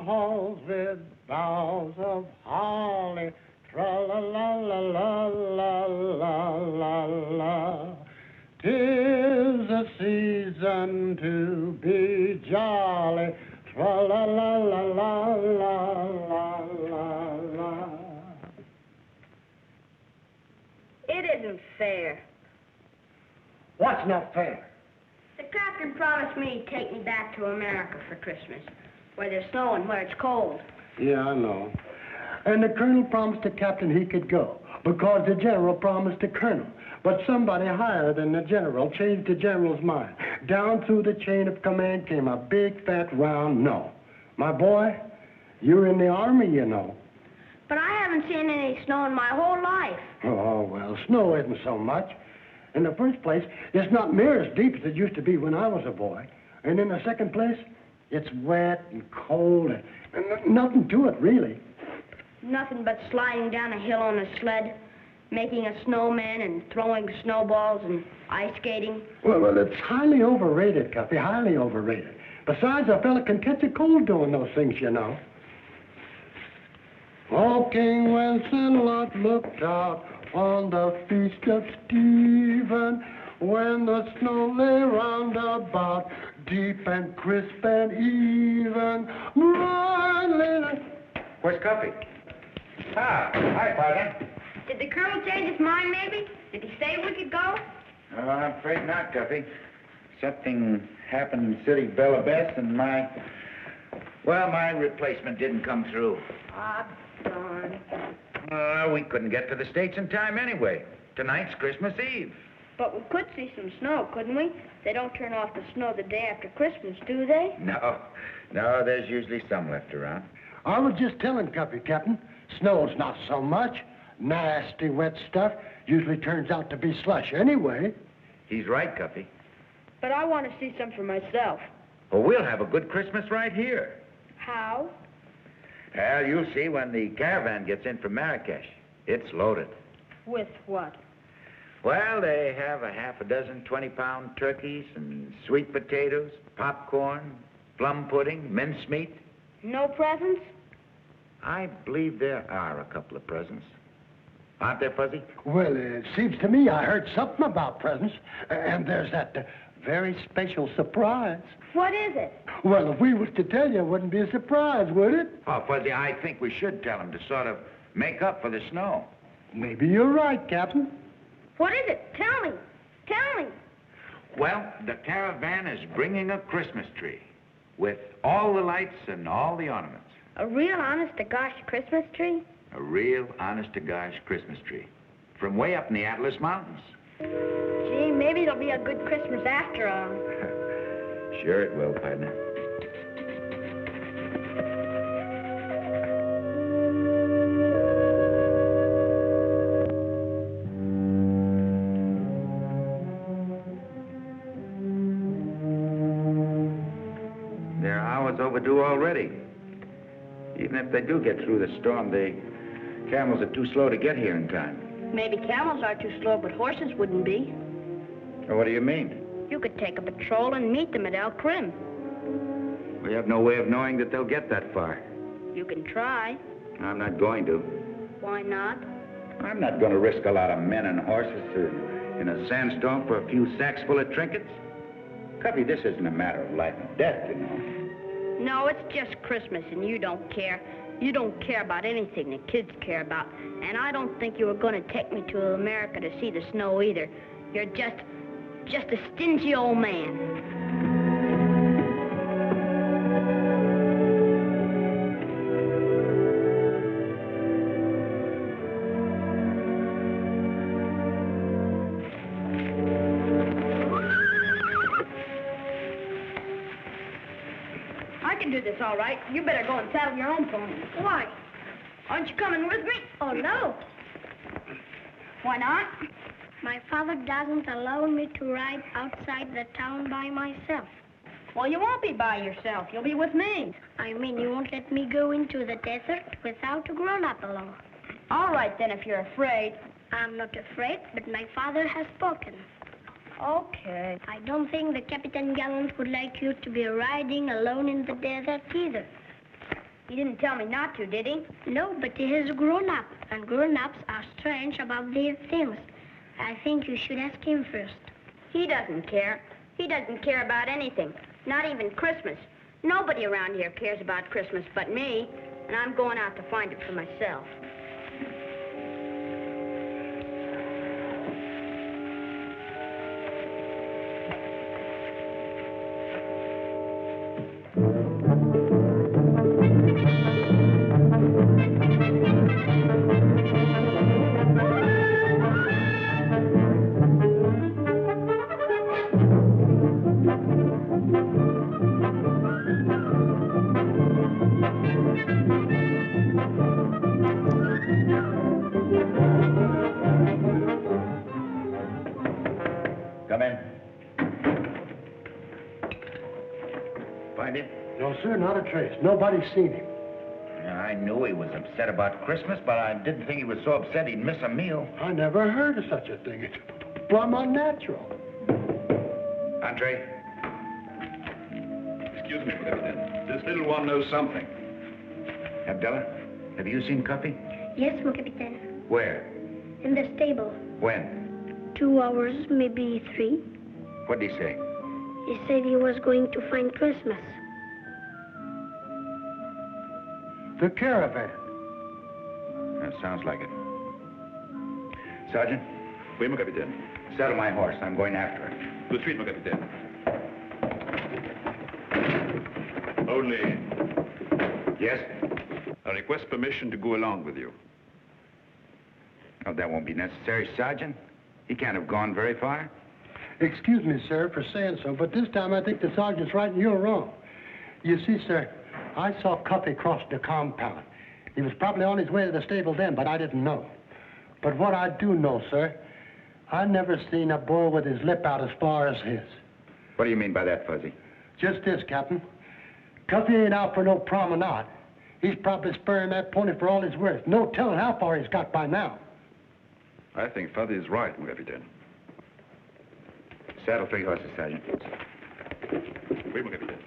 halls with boughs of holly. Tra-la-la-la-la-la-la-la. 'Tis a season to be jolly. Tra-la-la-la-la-la-la-la. It isn't fair. What's not fair? The captain promised me he'd take me back to America for Christmas, where there's snow and where it's cold. Yeah, I know. And the colonel promised the captain he could go, because the general promised the colonel. But somebody higher than the general changed the general's mind. Down through the chain of command came a big, fat, round no. My boy, you're in the army, you know. But I haven't seen any snow in my whole life. Oh, well, snow isn't so much. In the first place, it's not near as deep as it used to be when I was a boy. And in the second place, it's wet and cold and nothing to it, really. Nothing but sliding down a hill on a sled, making a snowman and throwing snowballs and ice skating. Well, it's highly overrated, Cuffy, highly overrated. Besides, a fella can catch a cold doing those things, you know. O King Lancelot looked out on the feast of Stephen, when the snow lay round about, deep and crisp and even. Where's Cuffy? Ah, hi, partner. Did the colonel change his mind, maybe? Did he say we could go? I'm afraid not, Cuffy. Something happened in City Bella Bess, and my replacement didn't come through. Ah, darn. We couldn't get to the States in time anyway. Tonight's Christmas Eve. But we could see some snow, couldn't we? They don't turn off the snow the day after Christmas, do they? No, there's usually some left around. I was just telling Cuffy, Captain, snow's not so much. Nasty, wet stuff usually turns out to be slush anyway. He's right, Cuffy. But I want to see some for myself. Well, we'll have a good Christmas right here. How? Well, you'll see when the caravan gets in from Marrakesh. It's loaded. With what? Well, they have a half a dozen 20-pound turkeys and sweet potatoes, popcorn, plum pudding, mincemeat. No presents? I believe there are a couple of presents. Aren't there, Fuzzy? Well, it seems to me I heard something about presents, and there's that very special surprise. What is it? Well, if we was to tell you, it wouldn't be a surprise, would it? Oh, Fuzzy, I think we should tell him to sort of make up for the snow. Maybe you're right, Captain. What is it? Tell me. Tell me. Well, the caravan is bringing a Christmas tree with all the lights and all the ornaments. A real honest-to-gosh Christmas tree? A real honest-to-gosh Christmas tree from way up in the Atlas Mountains. Gee, maybe it'll be a good Christmas after all. Sure it will, partner. They're hours overdue already. Even if they do get through the storm, the camels are too slow to get here in time. Maybe camels are too slow, but horses wouldn't be. Well, what do you mean? You could take a patrol and meet them at El Crim. We have no way of knowing that they'll get that far. You can try. I'm not going to. Why not? I'm not going to risk a lot of men and horses in a sandstorm for a few sacks full of trinkets. Cuffy, this isn't a matter of life and death, you know. No, it's just Christmas, and you don't care. You don't care about anything the kids care about. And I don't think you were going to take me to America to see the snow either. You're just a stingy old man. I can do this all right. You better go and saddle your own pony. Why? Aren't you coming with me? Oh, no. Why not? My father doesn't allow me to ride outside the town by myself. Well, you won't be by yourself. You'll be with me. I mean, you won't let me go into the desert without a grown-up along. All right, then, if you're afraid. I'm not afraid, but my father has spoken. Okay. I don't think the Captain Gallant would like you to be riding alone in the desert either. He didn't tell me not to, did he? No, but he is a grown-up, and grown-ups are strange about their things. I think you should ask him first. He doesn't care. He doesn't care about anything, not even Christmas. Nobody around here cares about Christmas but me, and I'm going out to find it for myself. Come in. Find him? No, sir, not a trace. Nobody's seen him. I knew he was upset about Christmas, but I didn't think he was so upset he'd miss a meal. I never heard of such a thing. It's plumb unnatural. Andre? Excuse me, Captain. This little one knows something. Abdullah, have you seen Cuffy? Yes, mon capitaine. Where? In the stable. When? 2 hours, maybe 3. What did he say? He said he was going to find Christmas. The caravan. That sounds like it. Sergeant, Oui, mon capitaine. saddle my horse. I'm going after it. Tout de suite, mon capitaine. Only, Yes? I request permission to go along with you. Oh, that won't be necessary, Sergeant. He can't have gone very far. Excuse me, sir, for saying so, but this time I think the sergeant's right and you're wrong. You see, sir, I saw Cuffy cross the compound. He was probably on his way to the stable then, but I didn't know. But what I do know, sir, I never seen a boy with his lip out as far as his. What do you mean by that, Fuzzy? Just this, Captain. Cuffy ain't out for no promenade. He's probably spurring that pony for all he's worth. No telling how far he's got by now. I think Father is right, mon capitaine. Saddle 3 horses, Sergeant. Oui, mon capitaine.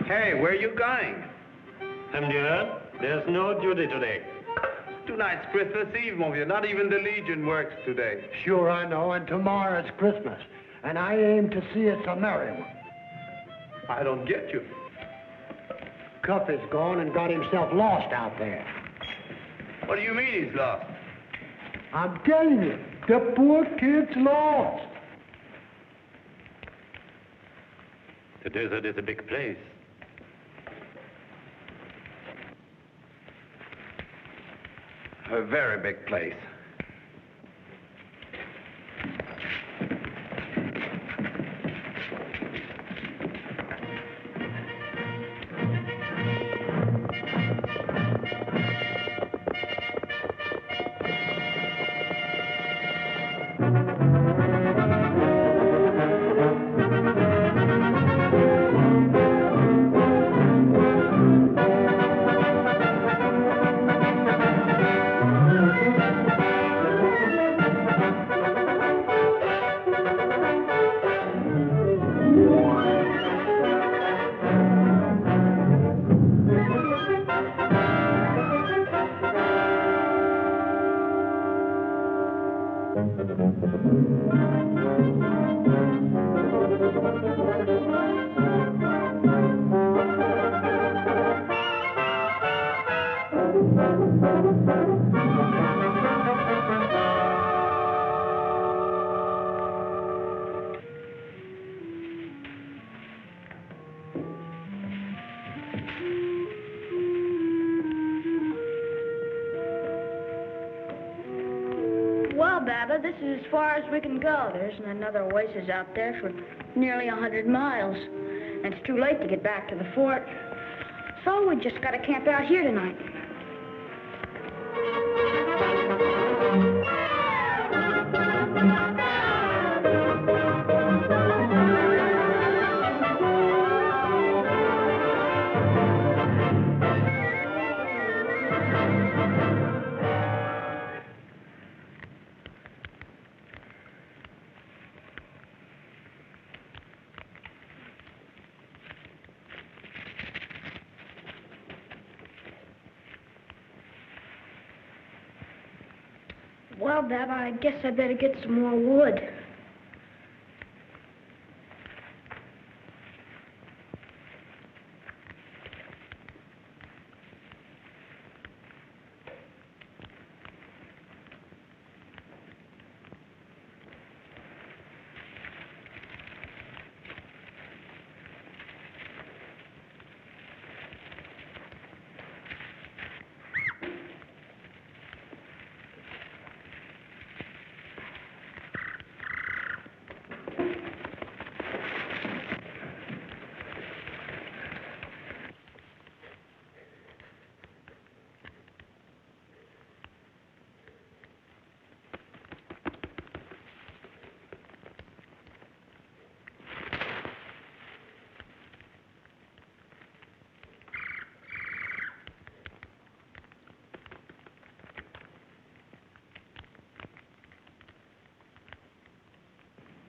Hey, where are you going? Monsieur, there's no duty today. Tonight's Christmas Eve, mon vieux. Not even the Legion works today. Sure, I know, and tomorrow's Christmas. And I aim to see it's a merry one. I don't get you. Cuffy's gone and got himself lost out there. What do you mean he's lost? I'm telling you, the poor kid's lost. The desert is a big place. A very big place. Well, Baba, this is as far as we can go. There isn't another oasis out there for nearly 100 miles. and it's too late to get back to the fort. So we just gotta camp out here tonight. Well, Dad, I guess I better get some more wood.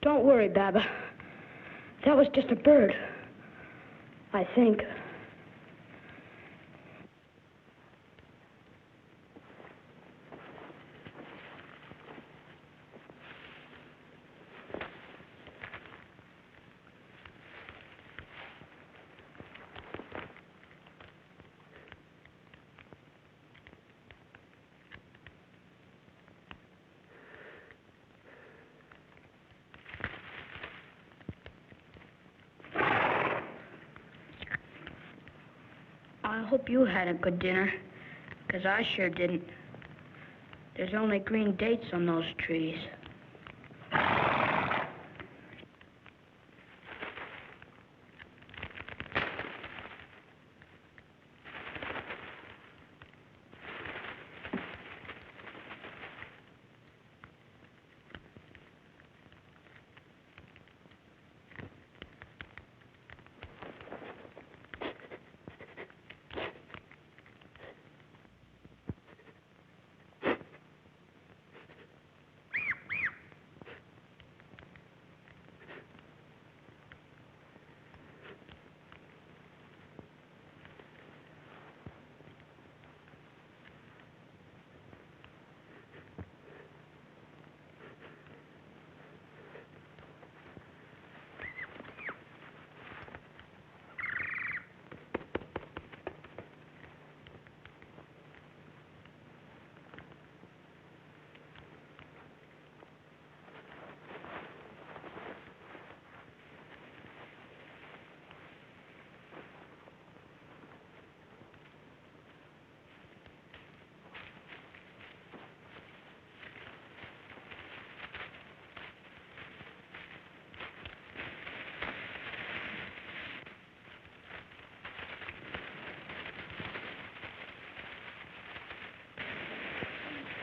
Don't worry, Baba. That was just a bird, I think. I hope you had a good dinner, 'cause I sure didn't. There's only green dates on those trees.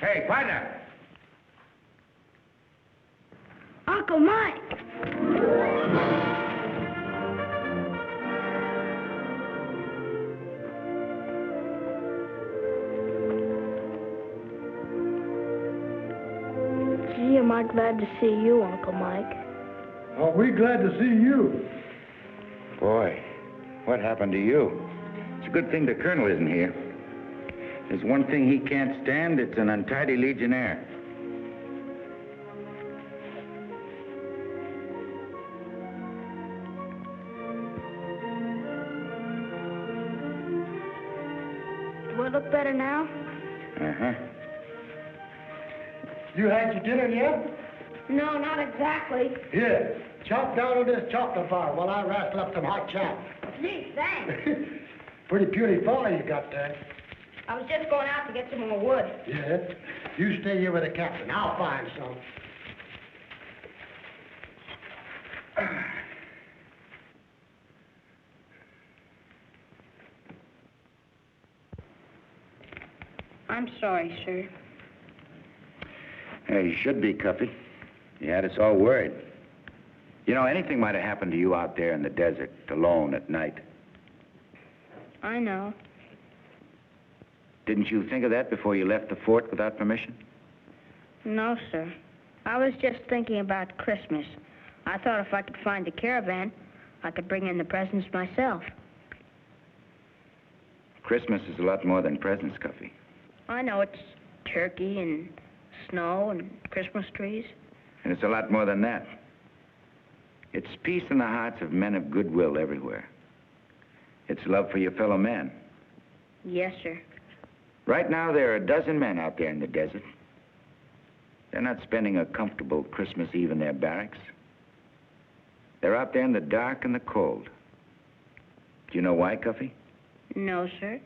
Hey, partner! Uncle Mike! Gee, am I glad to see you, Uncle Mike. Oh, we're glad to see you. Boy, what happened to you? It's a good thing the colonel isn't here. There's one thing he can't stand, it's an untidy legionnaire. Do I look better now? Uh-huh. You had your dinner yet? No, not exactly. Here, chop down on this chocolate bar while I rascal up some hot chow. Gee, thanks. Pretty puny fire you got there. I was just going out to get some more wood. Yeah? You stay here with the captain. I'll find some. I'm sorry, sir. Yeah, you should be, Cuffy. You had us all worried. You know, anything might have happened to you out there in the desert, alone at night. I know. Didn't you think of that before you left the fort without permission? No, sir. I was just thinking about Christmas. I thought if I could find the caravan, I could bring in the presents myself. Christmas is a lot more than presents, Cuffy. I know it's turkey and snow and Christmas trees. And it's a lot more than that. It's peace in the hearts of men of goodwill everywhere. It's love for your fellow man. Yes, sir. Right now, there are a dozen men out there in the desert. They're not spending a comfortable Christmas Eve in their barracks. They're out there in the dark and the cold. Do you know why, Cuffy? No, sir.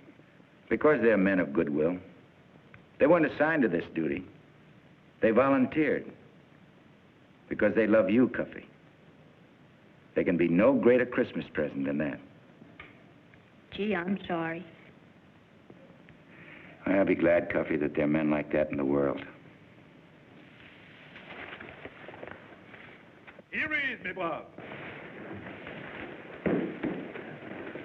Because they're men of goodwill. They weren't assigned to this duty. They volunteered. Because they love you, Cuffy. There can be no greater Christmas present than that. Gee, I'm sorry. I'll be glad, Cuffy, that there are men like that in the world. Here he is, mes braves.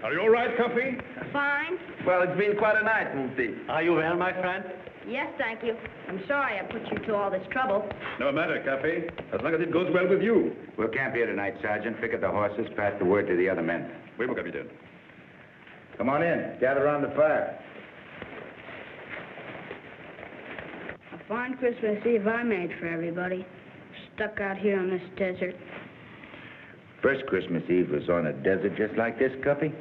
Are you all right, Cuffy? Fine. Well, it's been quite a night, Mufti. Are you well, my friend? Yes, thank you. I'm sorry I put you to all this trouble. No matter, Cuffy. As long as it goes well with you. We'll camp here tonight, Sergeant. Pick up the horses, pass the word to the other men. Oui, mon capitaine. Come on in. Gather around the fire. A fine Christmas Eve I made for everybody. Stuck out here on this desert. First Christmas Eve was on a desert just like this, Cuffy.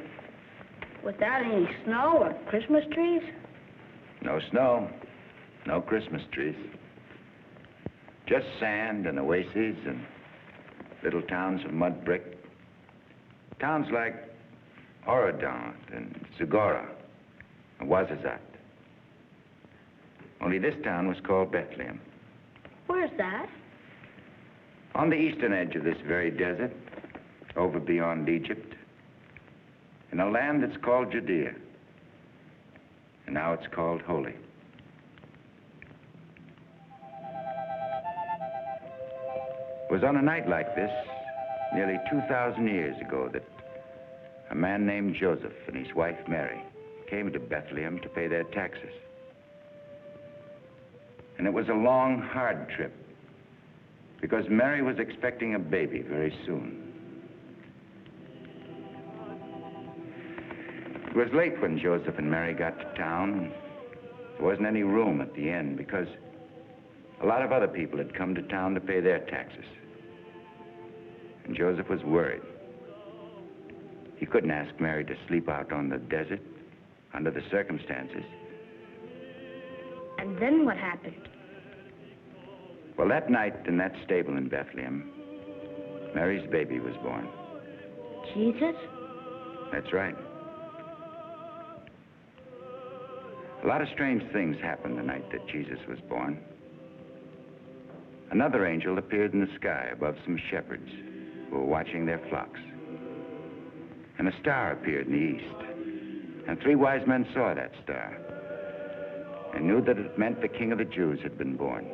Without any snow or Christmas trees? No snow. No Christmas trees. Just sand and oases and little towns of mud brick. Towns like Oradon and Segura and Ouazzazate. Only this town was called Bethlehem. Where's that? On the eastern edge of this very desert, over beyond Egypt, in a land that's called Judea. And now it's called Holy. It was on a night like this, nearly 2,000 years ago, that a man named Joseph and his wife Mary came to Bethlehem to pay their taxes. And it was a long, hard trip, because Mary was expecting a baby very soon. It was late when Joseph and Mary got to town. There wasn't any room at the inn because a lot of other people had come to town to pay their taxes. And Joseph was worried. He couldn't ask Mary to sleep out on the desert under the circumstances. And then what happened? Well, that night in that stable in Bethlehem, Mary's baby was born. Jesus? That's right. A lot of strange things happened the night that Jesus was born. Another angel appeared in the sky above some shepherds who were watching their flocks. And a star appeared in the east. And 3 wise men saw that star and knew that it meant the King of the Jews had been born.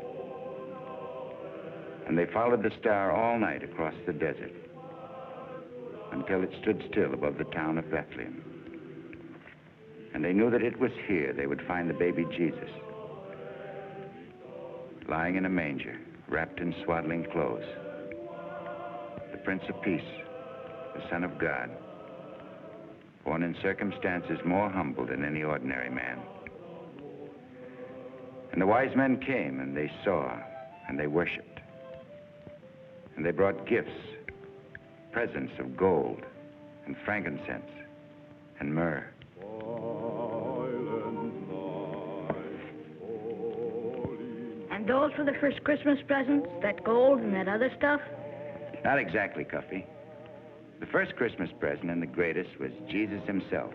And they followed the star all night across the desert until it stood still above the town of Bethlehem. And they knew that it was here they would find the baby Jesus, lying in a manger, wrapped in swaddling clothes. The Prince of Peace, the Son of God, born in circumstances more humble than any ordinary man. And the wise men came, and they saw, and they worshiped. And they brought gifts, presents of gold, and frankincense, and myrrh. And those were the first Christmas presents? That gold and that other stuff? Not exactly, Cuffy. The first Christmas present and the greatest was Jesus himself,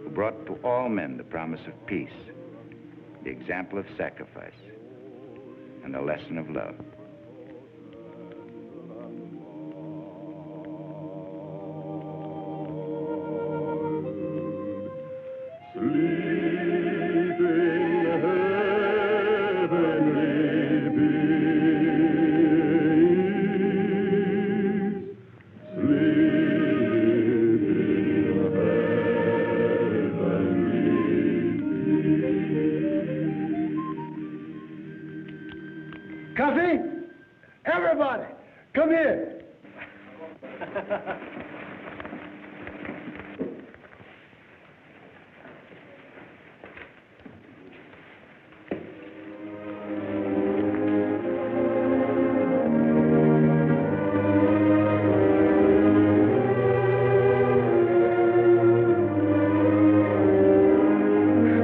who brought to all men the promise of peace, the example of sacrifice, and the lesson of love. Sleeping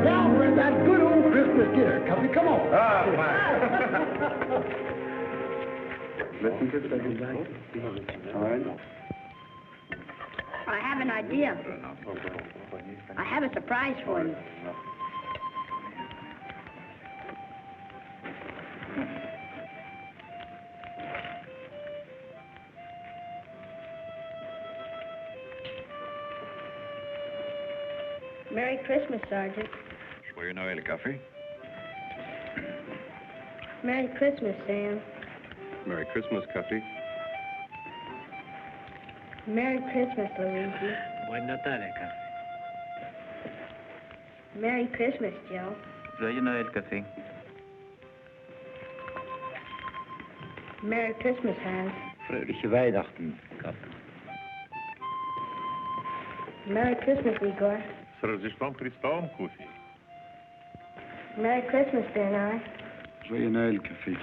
Now we're that good old Christmas dinner, Cuffy. Come on. Ah, Listen to the All right. I have an idea. I have a surprise for you. Merry Christmas, Sergeant. Joyeux Noël, Café. Merry Christmas, Sam. Merry Christmas, Café. Merry Christmas, Luigi. Buon Natale, Café. Merry Christmas, Joe. Joyeux Noël, Café. Merry Christmas, Hans. Fröhliche Weihnachten, Café. Merry Christmas, Igor. С Рождеством Христом, Куфи. Merry Christmas, Bernard. Joyeux Noël, Café.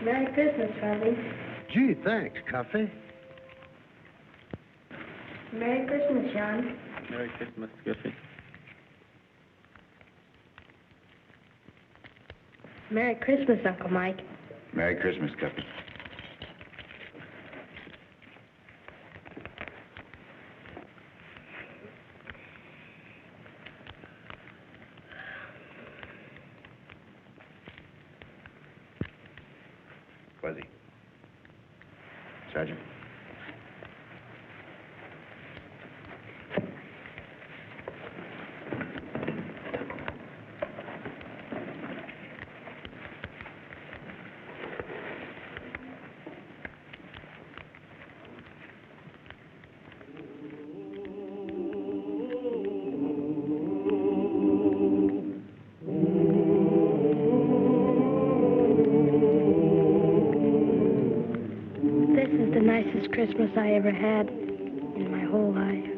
Merry Christmas, Fuzzy. Gee, thanks, Cuffy. Merry Christmas, John. Merry Christmas, Café. Merry Christmas, Uncle Mike. Merry Christmas, Café. Fuzzy. Sergeant. This is the nicest Christmas I ever had in my whole life.